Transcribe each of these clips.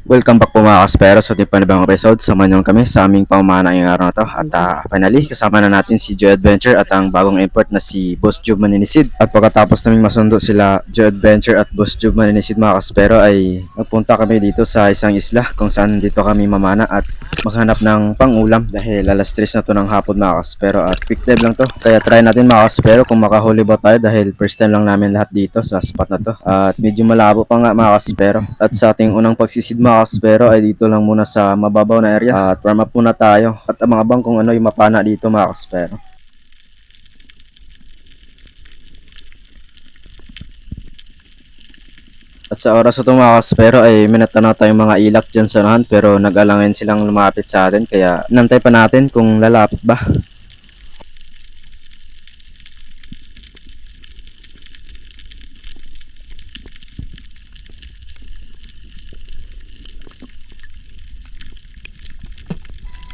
Welcome back po mga kaspero sa ating panibang episode. Samahan kami sa aming pamamana ngayong araw na to. At finally, kasama na natin si Joe Adventure at ang bagong import na si Boss Joe Maninisid. At pagkatapos naming masundo sila Joe Adventure at Boss Joe Maninisid mga kaspero ay nagpunta kami dito sa isang isla kung saan dito kami mamana at maghanap ng pang-ulam dahil alas 3 na to ng hapon mga kaspero at quick dive lang to. Kaya try natin mga kaspero kung makahuli ba tayo dahil first time lang namin lahat dito sa spot na to. At medyo malabo pa nga mga kaspero. At sa ating unang pagsisid mga kaspero ay dito lang muna sa mababaw na area at warm up muna tayo at abang-abang kung ano yung mapana dito mga kaspero. At sa oras ito mga kaspero ay may natanaw tayong mga ilak dyan sa unahan pero nag-alangan silang lumapit sa atin kaya inantay pa natin kung lalapit ba.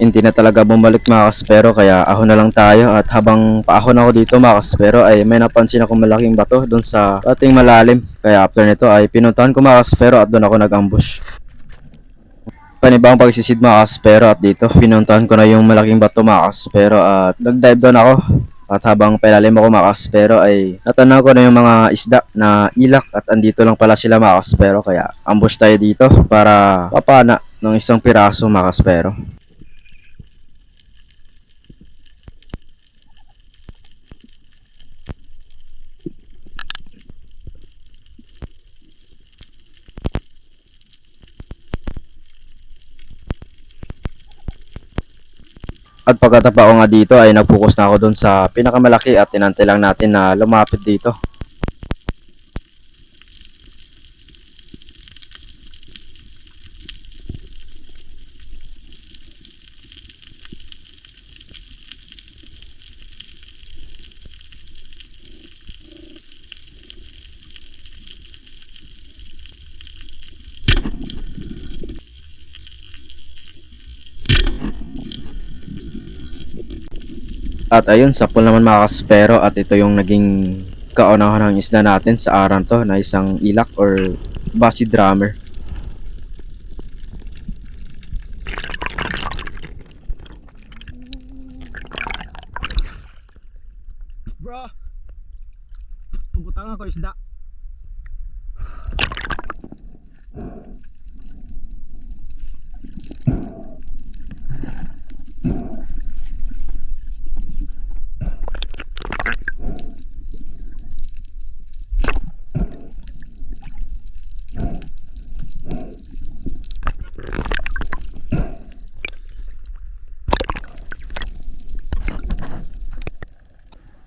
Hindi na talaga bumalik mga kaspero kaya ahon na lang tayo at habang paahon ako dito mga kaspero ay may napansin akong malaking bato doon sa ating malalim kaya after nito ay pinuntahan ko mga kaspero at doon ako nag-ambush. Panibang pagsisid mga kaspero at dito pinuntahan ko na yung malaking bato mga kaspero at nag-dive down ako. At habang pailalim ako mga kaspero ay natanaw ko na yung mga isda na ilak at andito lang pala sila mga kaspero kaya ambush tayo dito para papana ng isang piraso mga kaspero. At pagkatapa ko nga dito ay nag-focus na ako dun sa pinakamalaki at tinantay lang natin na lumapit dito. At ayun, sapol naman mga kaspero at ito yung naging kaunahan ng isda natin sa araw to na isang ilak or basi drummer. Bro, pupunta ko isda.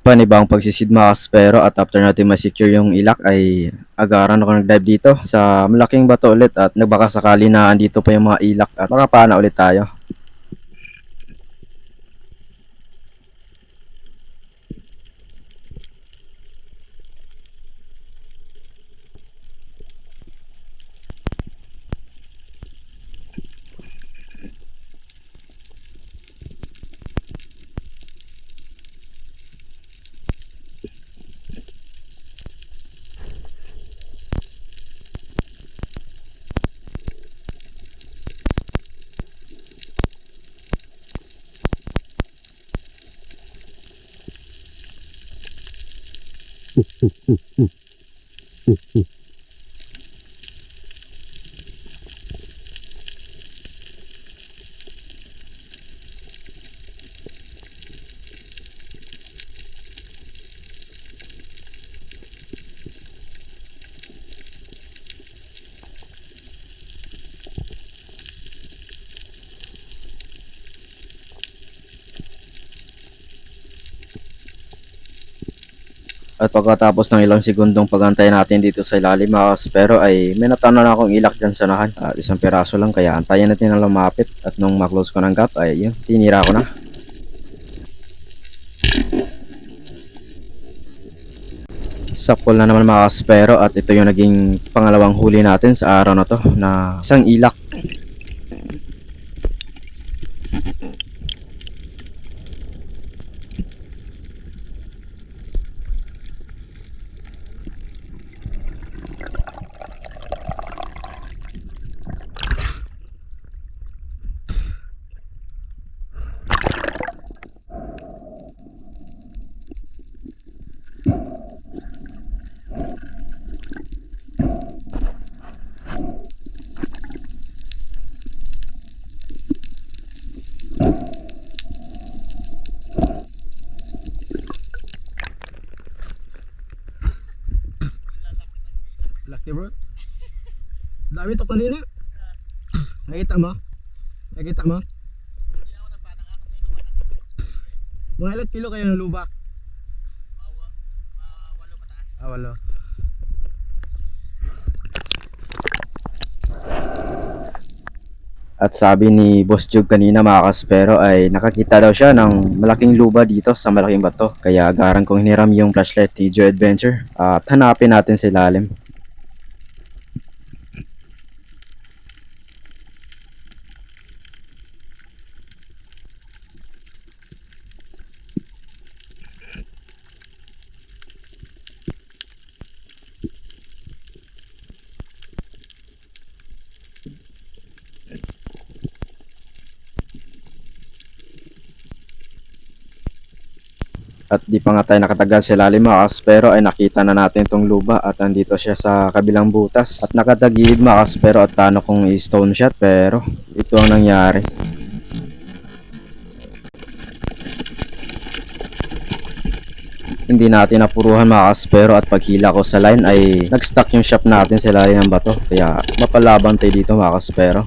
Panibang pagsisid mga kaspero at after natin ma-secure yung ilak ay agaran ako nag-dive dito sa malaking bato ulit at nagbaka sakali na andito pa yung mga ilak at makapana ulit tayo. At pagkatapos ng ilang segundong pagantay natin dito sa ilalim mga kaspero ay may natanaw na akong ilak dyan sa nahan. At isang piraso lang kaya antayin natin na lumapit at nung maklose ko ng gap ay yun, tinira ko na. Sapol na naman mga kaspero at ito yung naging pangalawang huli natin sa araw na to na isang ilak. Okay bro. Dami to kanina. Nakita mo? Nakita mo? Mga ilang kilo kayo ng luba? Walo. At sabi ni Boss Jug kanina mga kaspero ay nakakita daw siya ng malaking luba dito sa malaking bato. Kaya garang kong hiniram yung flashlight ni Joe Adventure at hanapin natin sa ilalim. At di pa nga tayo nakatagal sa ilalim mga kaspero ay nakita na natin itong luba at andito siya sa kabilang butas. At nakatagilid mga kaspero at plano kong i-stone shot pero ito ang nangyari. Hindi natin napuruhan mga kaspero at paghila ko sa line ay nag-stuck yung shop natin sa ilalim ng bato. Kaya mapalabang tayo dito mga kaspero.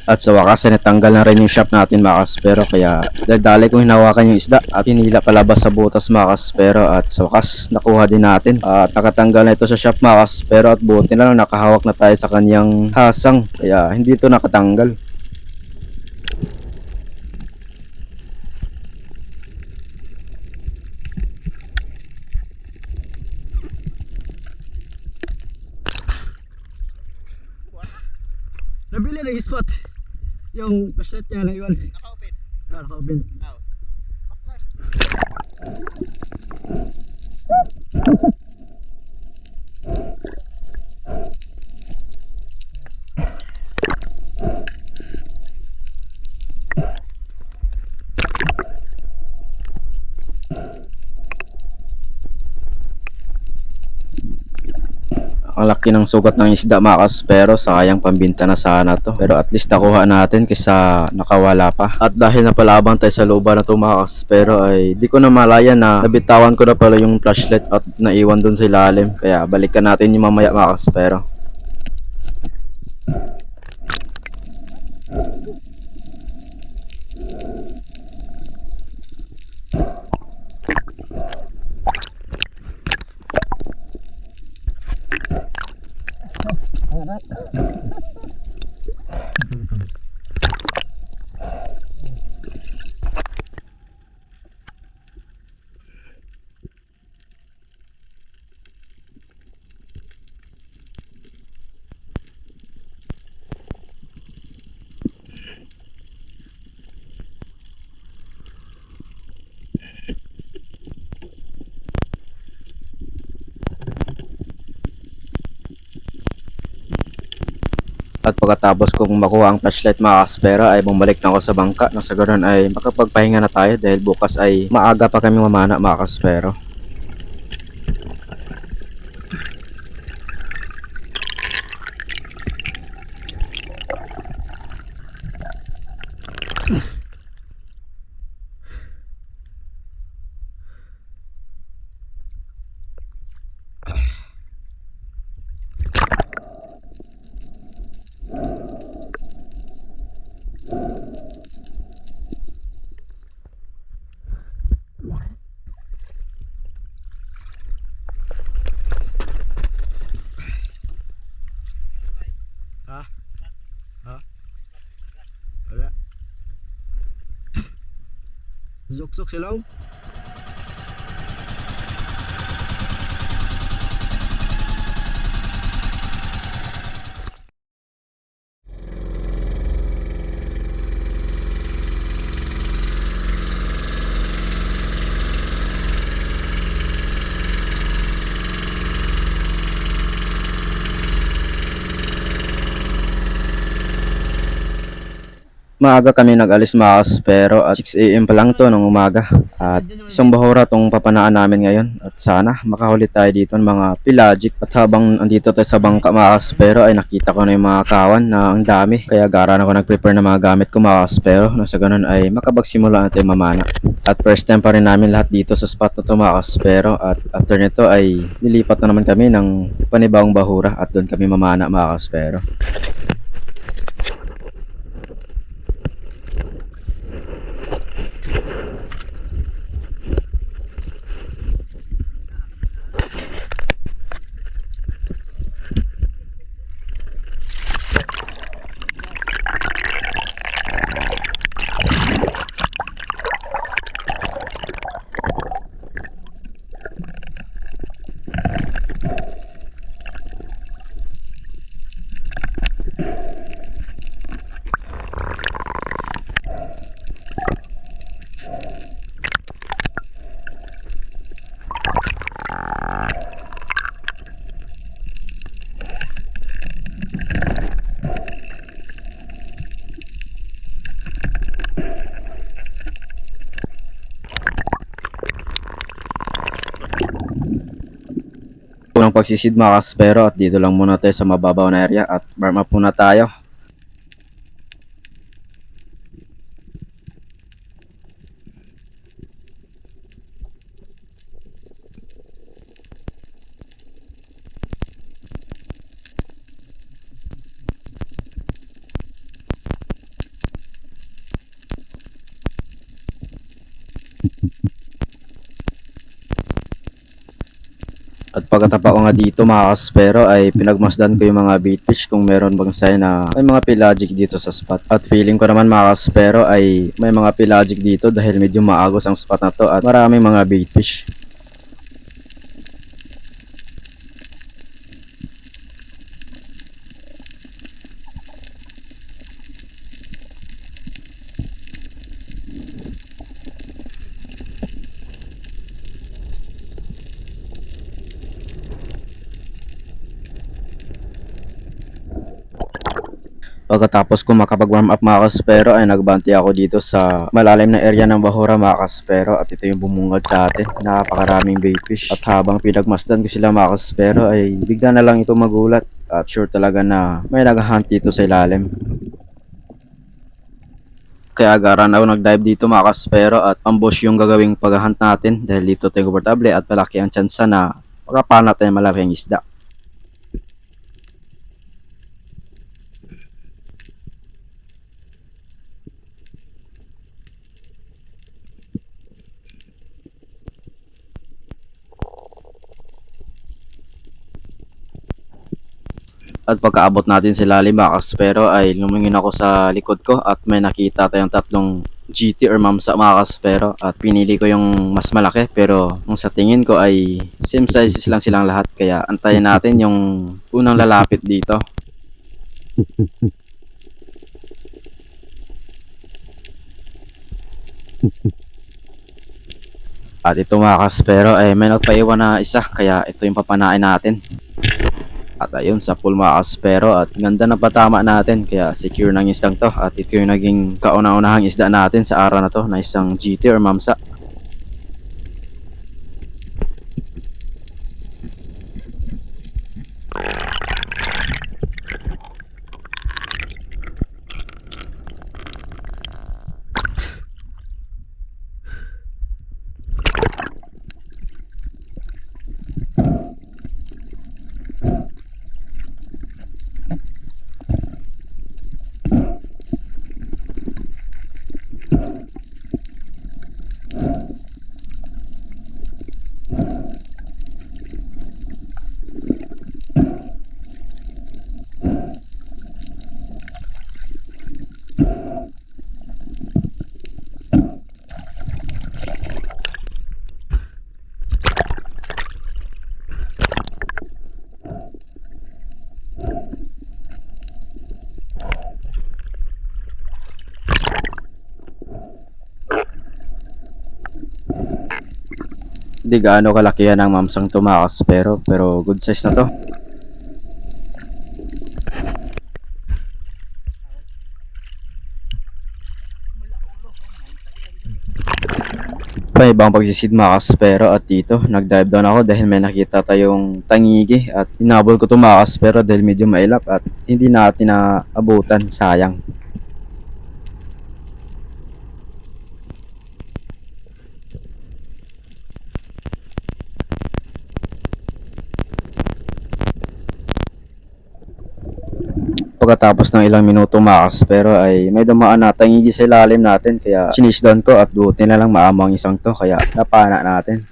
At sa wakas ay natanggal na rin yung shop natin mga kaspero. Kaya dali kong hinawakan yung isda at hinila palabas sa butas mga kaspero. At sa wakas nakuha din natin. At nakatanggal na ito sa shop mga kaspero. At buti na lang nakahawak na tayo sa kanyang hasang. Kaya hindi ito nakatanggal. Nabili na yung spot. Yung flashlight niya na yun. Naka-open. Naka-open. Oh. Ang laki ng sugat ng isda mga kaspero, sayang pambinta na sana to. Pero at least nakuha natin kaysa nakawala pa. At dahil napalabang tayo sa luba na to mga kaspero ay di ko na malaya na nabitawan ko na pala yung flashlight at naiwan dun sa ilalim. Kaya balikan natin yung mamaya mga kaspero. At pagkatapos kong makuha ang flashlight mga kaspero ay bumalik na ako sa bangka. Nang sa ganoon ay makapagpahinga na tayo dahil bukas ay maaga pa kami mamana mga kaspero. Ha? Ha? Wala. Zuksok silang. Maaga kami nag-alis mga pero at 6 AM pa lang to ng umaga. At isang bahura tong papanaan namin ngayon. At sana makahuli tayo dito ng mga pelagic. At habang andito tayo sa bangka mga pero ay nakita ko na yung mga kawan na ang dami. Kaya gara na ako nag-prepare ng mga gamit ko mga pero nang sa ganun ay makapagsimula na tayo mamana. At first time pa rin namin lahat dito sa spot na to mga pero at after nito ay nilipat na naman kami ng panibawang bahura at doon kami mamana mga pero. Unang pagsisid mga pero at dito lang muna tayo sa mababaw na area at warm up muna tayo. At pagkatapa ko nga dito mga pero ay pinagmasdan ko yung mga baitfish kung meron bang sign na may mga pelagic dito sa spot. At feeling ko naman mga pero ay may mga pelagic dito dahil medyo maagos ang spot na to at maraming mga baitfish. Pagkatapos ko makapag-warm up mga pero ay nagbanti ako dito sa malalim na area ng Bahura mga pero at ito yung bumungad sa atin. Napakaraming baitfish at habang pinagmasdan ko sila mga pero ay bigla na lang ito magulat at sure talaga na may nag-hunt dito sa ilalim. Kaya agaran ako nag-dive dito mga pero at ambush yung gagawing pag-hunt natin dahil dito tayo komportable at malaki ang tsansa na makapanat tayo malaking isda. At pagkaabot natin sa lalim mga pero ay lumingin ako sa likod ko at may nakita tayong tatlong GT or mamsa mga pero at pinili ko yung mas malaki pero kung sa tingin ko ay same sizes lang silang lahat kaya antayin natin yung unang lalapit dito. At ito mga pero ay may nagpaiwan na isa kaya ito yung papanain natin. At ayun sa pool mga pero at ganda na patama natin kaya secure ng isdang to at ito yung naging kauna-unahang isda natin sa araw na to na isang GT or mamsa. Di gaano kalakihan ang mamsang tumakas pero good size na to. ibang pagsisid mga kaspero at dito nag-dive down ako dahil may nakita tayong tangigi at hinabol ko ito mga kaspero dahil medyo mailap at hindi natin naabutan, sayang. Pagkatapos ng ilang minuto makas pero ay may dumaan na tangigi sa ilalim natin kaya sinisdown ko at buti na lang maamang isang to kaya napana natin.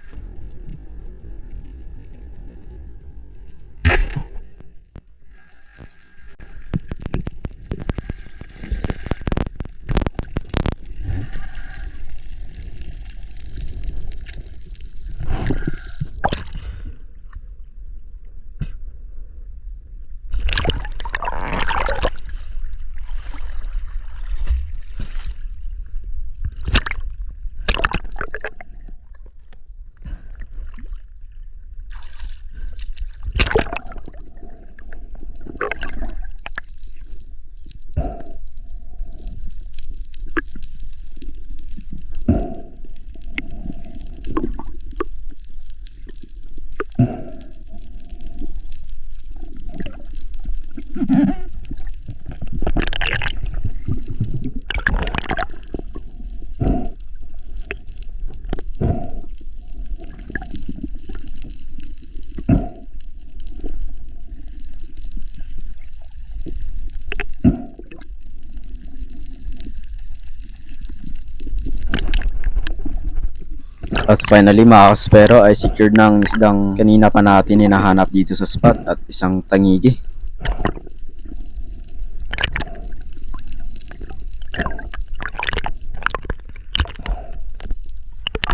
At finally mga kaspero ay secured ng isdang kanina pa natin hinahanap dito sa spot at isang tangigi.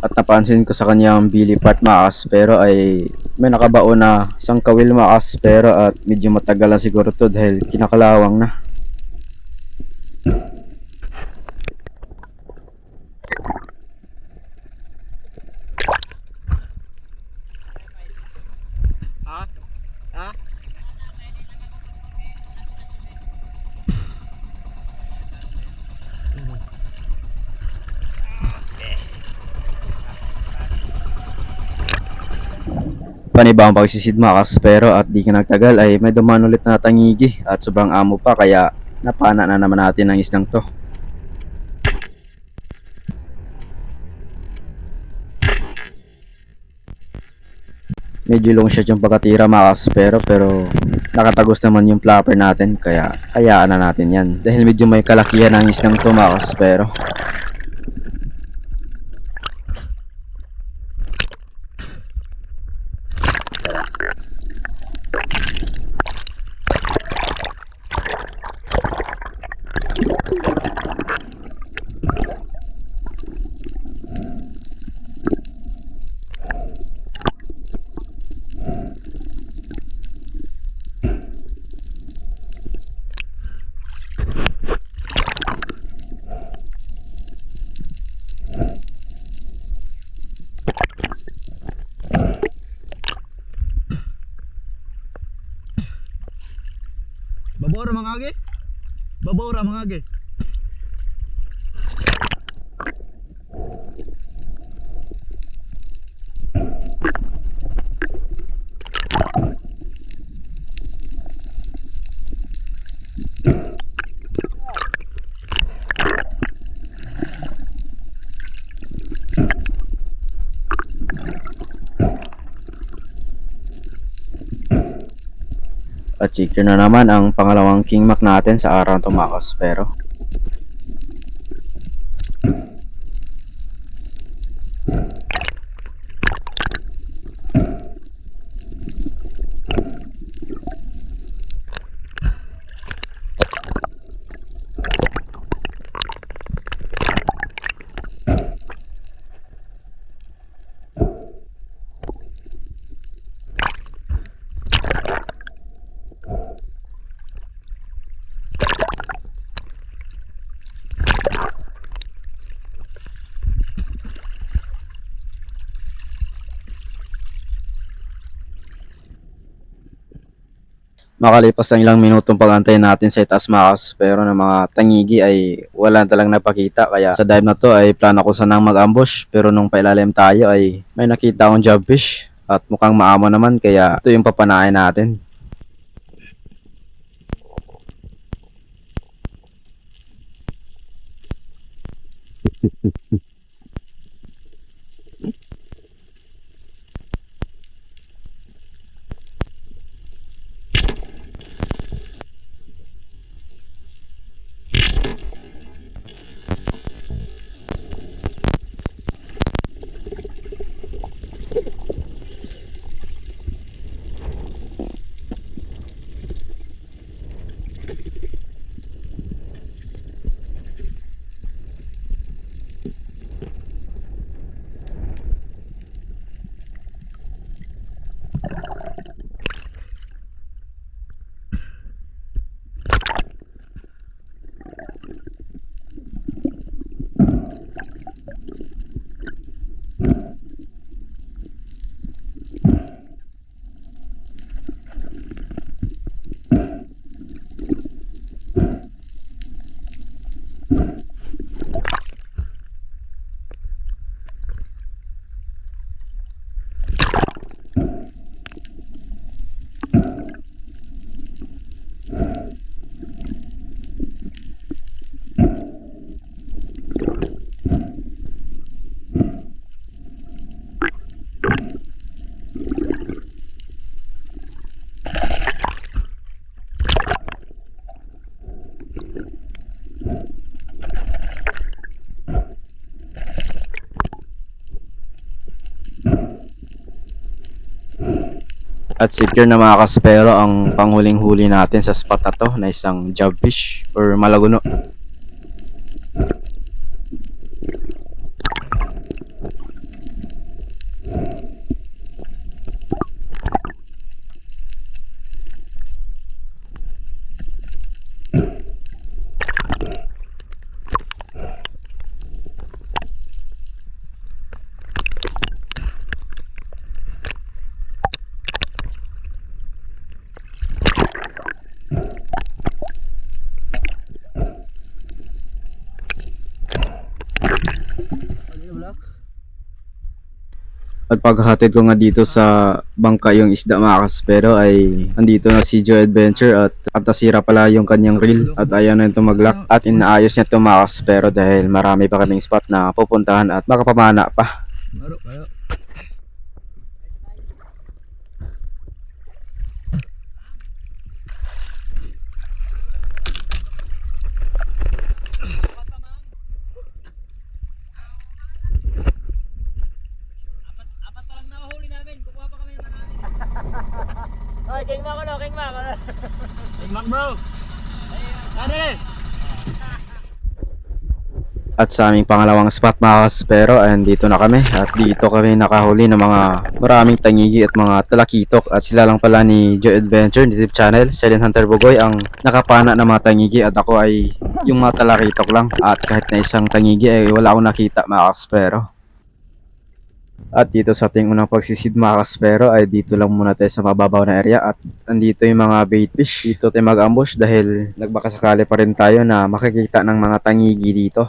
At napansin ko sa kanyang belly part mga kaspero ay may nakabao na isang kawil mga kaspero at medyo matagal na siguro to dahil kinakalawang na. Ha? Ha? Panibang pagsisid mga kaspero at di ka nagtagal ay may dumaan ulit na tangigi at sobrang amo pa kaya napana na naman natin ang isdang to. Medyo long shot yung pagkatira mga kaspero pero nakatagos naman yung flapper natin kaya hayaan na natin yan dahil medyo may kalakihan ang isdang to mga kaspero. Babora mga agi? Babora mga agi? At secure na naman ang pangalawang King Mac natin sa araw to mga kaspero. Makalipas ang ilang minutong pag-antay natin sa itaas mga kaspero ng mga tangigi ay wala talang napakita, kaya sa dive na to ay plano ko sanang mag-ambush, pero nung pailalim tayo ay may nakita akong jobfish at mukhang maamo naman, kaya ito yung papanain natin. At secure na mga kaspero ang panghuling-huli natin sa spot na to na isang jobfish or malaguno. At paghahatid ko nga dito sa bangka yung isda mga kaspero ay andito na si Joe Adventure at nasira pala yung kanyang reel at ayaw na ito mag-lock at inaayos niya ito mga kaspero dahil marami pa kaming spot na pupuntahan at makapamana pa. Baro kayo. Oy, king mo ko no, king mo ko. King Mac bro. Ano eh? At sa aming pangalawang spot mga kaspero ay andito na kami at dito kami nakahuli ng mga maraming tangigi at mga talakitok at sila lang pala ni Joe Adventure YouTube channel, Silent Hunter Bugoy ang nakapana ng mga tangigi at ako ay yung mga talakitok lang at kahit na isang tangigi ay wala akong nakita mga kaspero. At dito sa ating unang pagsisid mga kaspero ay dito lang muna tayo sa mababaw na area at andito yung mga bait fish. Dito tayo mag-ambush dahil nagbakasakali pa rin tayo na makikita ng mga tangigi dito.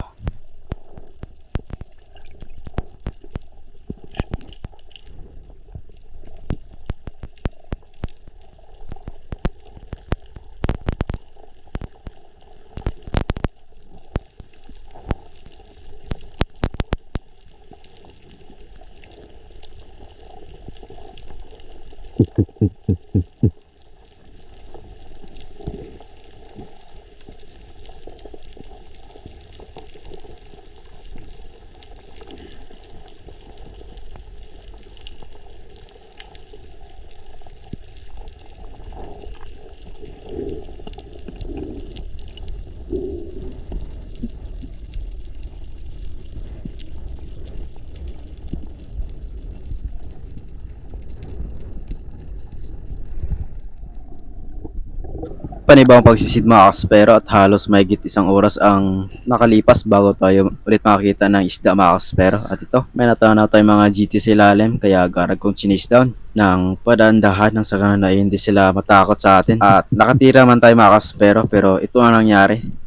Panibawang pagsisid mga kaspero at halos mahigit isang oras ang nakalipas bago tayo ulit makakita ng isda mga kaspero. At ito, may natanaw tayong mga GT sa ilalim kaya garag kong chinis down. ng padandahan ng sa ganun ay hindi sila matakot sa atin. At nakatira man tayo mga kaspero, pero ito ang nangyari.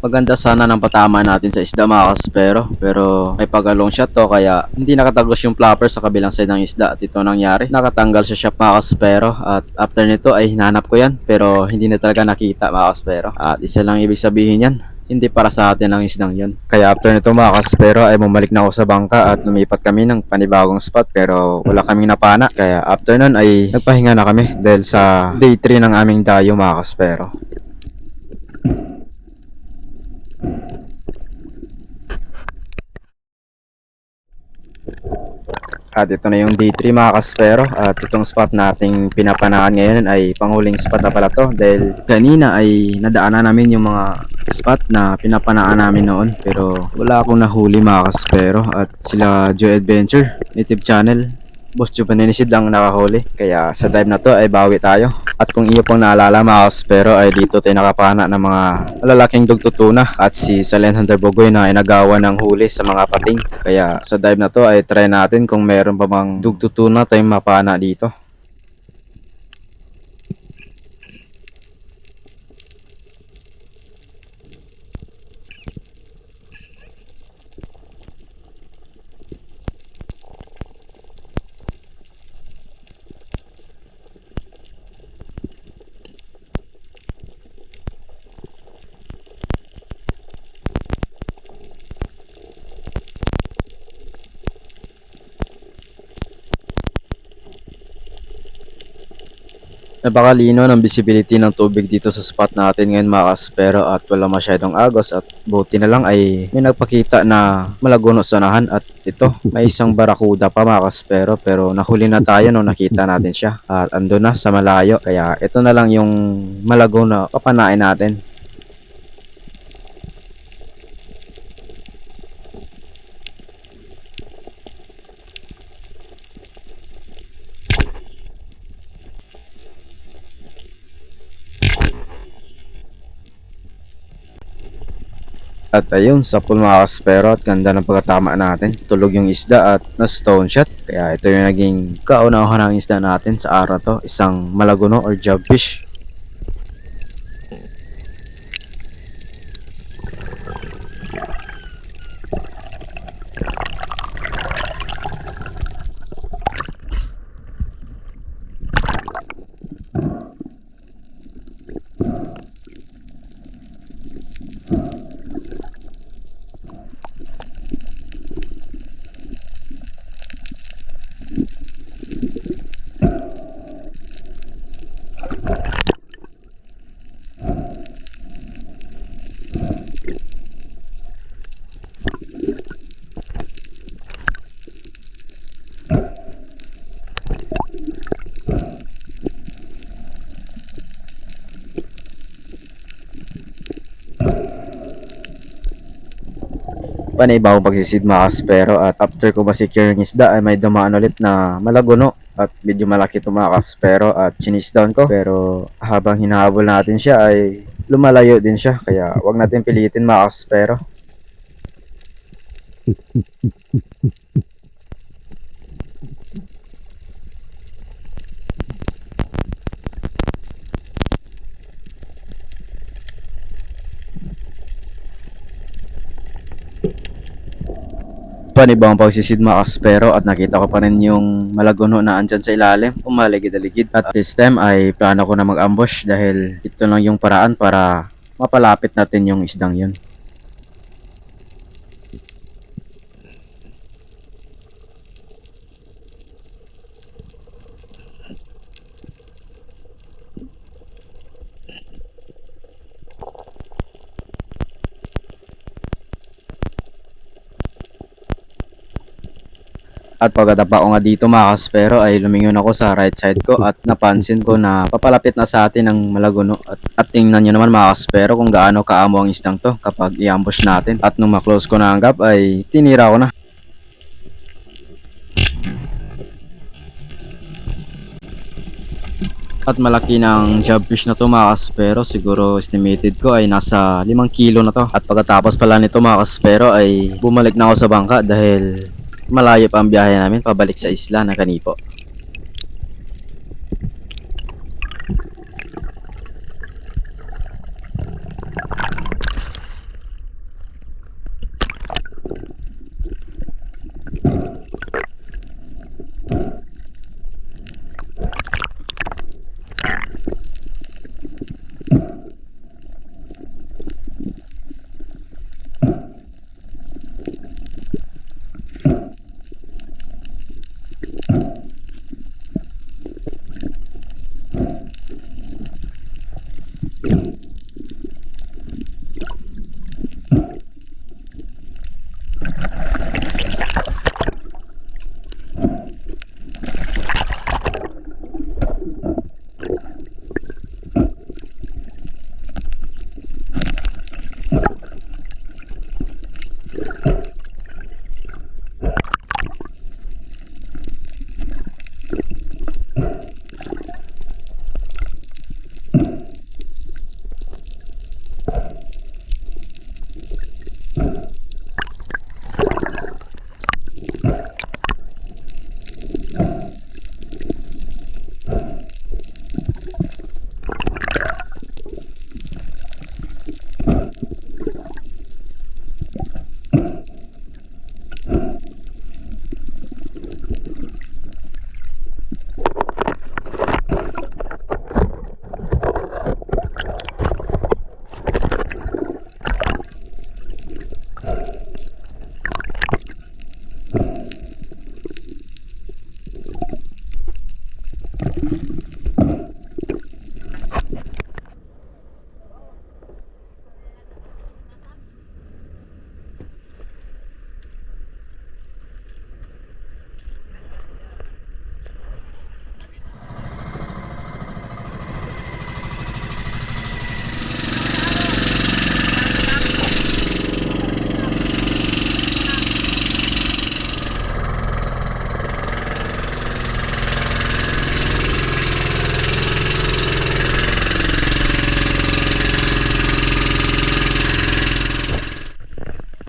Maganda sana ng patama natin sa isda mga kaspero, pero may pag-long shot to kaya hindi nakatagos yung flopper sa kabilang side ng isda at ito nangyari. Nakatanggal sa shop mga kaspero at after nito ay hinanap ko yan pero hindi na talaga nakita mga kaspero. At isa lang ibig sabihin yan, hindi para sa atin ang isdang yun. Kaya after nito mga kaspero ay bumalik na ako sa bangka at lumipat kami ng panibagong spot pero wala kaming napana. Kaya after nun ay nagpahinga na kami dahil sa day 3 ng aming dayo mga kaspero. At ito na yung day 3 mga kaspero at itong spot nating pinapanaan ngayon ay panghuling spot na pala to dahil kanina ay nadaanan namin yung mga spot na pinapanaan namin noon pero wala akong nahuli mga kaspero at sila Joe Adventure YouTube channel Boss Joe Maninisid lang nakahuli kaya sa dive na to ay bawi tayo. At kung iyo pong naalala mga kaspero ay dito tayo nakapana ng mga malalaking dugtutuna at si Silent Hunter Bogoy na ay nagawa ng huli sa mga pating. Kaya sa dive na to ay try natin kung meron pa bang dugtutuna tayong mapana dito. Napakalino ng visibility ng tubig dito sa spot natin ngayon mga kaspero at wala masyadong agos at buti na lang ay may nagpakita na malaguno sa unahan at ito may isang barakuda pa mga kaspero pero nahuli na tayo nung nakita natin siya at ando na sa malayo kaya ito na lang yung malaguno papanain natin. At ayun, sa pool mga kaspero at ganda ng pagkatama natin. Tulog yung isda at na stone shot. Kaya ito yung naging kauna-unahan ng isda natin sa araw to. Isang malaguno or jobfish. Panay bagong pagsisid mga kaspero at after ko ma-secure yung isda ay may dumaan ulit na malaguno at medyo malaki ito mga kaspero at chinis down ko pero habang hinahabol natin siya ay lumalayo din siya kaya wag natin pilitin mga kaspero. Panibang pagsisid mga kaspero at nakita ko pa rin yung malaguno na andyan sa ilalim, umaligid-aligid. At this time ay plano ko na mag-ambush dahil ito lang yung paraan para mapalapit natin yung isdang yun. At pagkatapa ko nga dito mga kaspero ay lumingon ako sa right side ko at napansin ko na papalapit na sa atin ang malaguno at tingnan nyo naman mga kaspero kung gaano kaamo ang isdang to kapag i-ambush natin at nung ma-close ko na ang gap ay tinira ko na. At malaki ng jobfish na to mga kaspero, siguro estimated ko ay nasa 5 kilo na to. At pagkatapos pala nito mga kaspero ay bumalik na ako sa bangka dahil malayo pa ang biyahe namin pabalik sa isla ng Kanipo.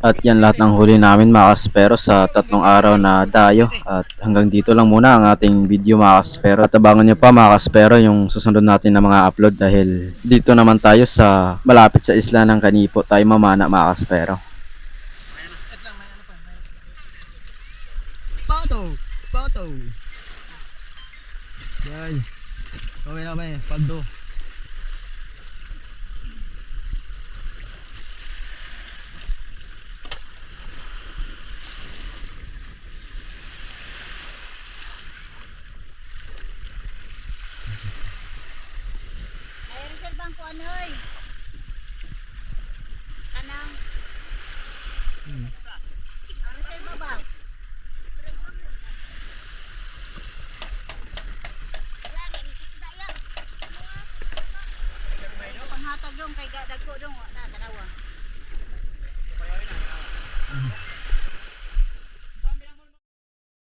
At yan lahat ng huli namin mga kaspero sa 3 araw na dayo. At hanggang dito lang muna ang ating video mga kaspero. At abangan nyo pa mga kaspero yung susunod natin na mga upload dahil dito naman tayo sa malapit sa isla ng Kanipo tayo mamana mga kaspero. Photo. Guys, kami na may paldo. Ano oy? Kanang. Ano sa baba? Wala na isda yan. Panghatag dong kay dagko dong na tanawa.